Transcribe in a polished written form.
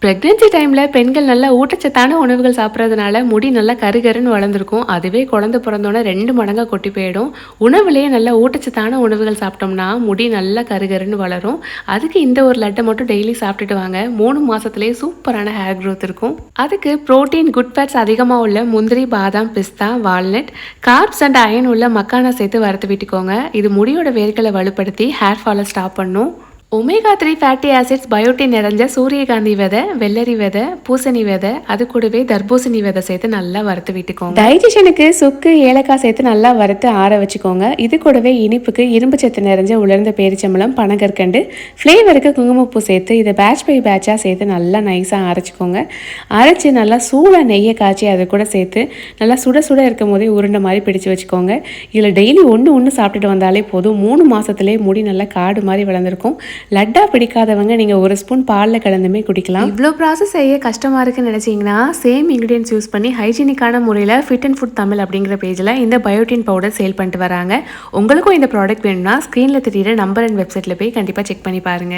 Pregnancy டைமில் பெண்கள் நல்லா ஊட்டச்சத்தான உணவுகள் சாப்பிட்றதுனால முடி நல்லா கருகருன்னு வளர்ந்துருக்கும். அதுவே குழந்தை பிறந்தோன்னே 2 மடங்காக கொட்டி போயிடும். உணவுலேயே நல்லா ஊட்டச்சத்தான உணவுகள் சாப்பிட்டோம்னா முடி நல்லா கருகருன்னு வளரும். அதுக்கு இந்த ஒரு லட்டை மட்டும் டெய்லி சாப்பிட்டுட்டு வாங்க. 3 மாதத்துலேயே சூப்பரான ஹேர் க்ரோத் இருக்கும். அதுக்கு ப்ரோட்டீன், குட் ஃபேட்ஸ் அதிகமாக உள்ள முந்திரி, பாதாம், பிஸ்தா, வால்நட், கார்ப்ஸ் அண்ட் அயன் உள்ள மக்கானா சேர்த்து வறுத்து விட்டுக்கோங்க. இது முடியோட வேர்களை வலுப்படுத்தி ஹேர் ஃபாலை ஸ்டாப் பண்ணும். ஒமேகா 3 ஃபேட்டி ஆசிட்ஸ், பயோட்டின் நிறைஞ்ச சூரியகாந்தி விதை, வெள்ளரி விதை, பூசணி விதை, அது கூடவே தர்பூசணி விதை சேர்த்து நல்லா வறுத்து விட்டுக்கோங்க. டைஜஷனுக்கு சுக்கு, ஏலக்காய் சேர்த்து நல்லா வறுத்து ஆற வச்சுக்கோங்க. இது கூடவே இனிப்புக்கு இரும்பு சத்து நிறைஞ்ச உலர்ந்த பேரிச்சம்பழம், பனங்கற்கண்டு, ஃப்ளேவருக்கு குங்குமப்பூ சேர்த்து இதை பேட்ச் பை பேட்சாக சேர்த்து நல்லா நைஸாக அரைச்சிக்கோங்க. அரைச்சி நல்லா சூடாக நெய்யை காய்ச்சி அதை கூட சேர்த்து நல்லா சுட சுட இருக்கும் போதே உருண்டை மாதிரி பிடிச்சு வச்சுக்கோங்க. இதில் டெய்லி ஒன்று சாப்பிட்டுட்டு வந்தாலே போதும். 3 மாதத்துலேயே முடி நல்லா காடு மாதிரி வளர்ந்துருக்கும். லட்டா பிடிக்காதவங்க நீங்கள் 1 ஸ்பூன் பாலில் கலந்துமே குடிக்கலாம். இவ்வளோ ப்ராசஸ் செய்ய கஷ்டமாக இருக்குன்னு நினச்சிங்கன்னா சேம் இன்க்ரீடியன்ஸ் யூஸ் பண்ணி ஹைஜீனிக்கான முறையில் ஃபிட் அண்ட் ஃபுட் தமிழ் அப்படிங்கிற பேஜில் இந்த பயோட்டின் பவுடர் சேல் பண்ணிட்டு வராங்க. உங்களுக்கும் இந்த ப்ராடக்ட் வேணும்னா ஸ்க்ரீனில் தெரியிற நம்பர் அண்ட் வெப்சைட்டில் போய் கண்டிப்பாக செக் பண்ணி பாருங்கள்.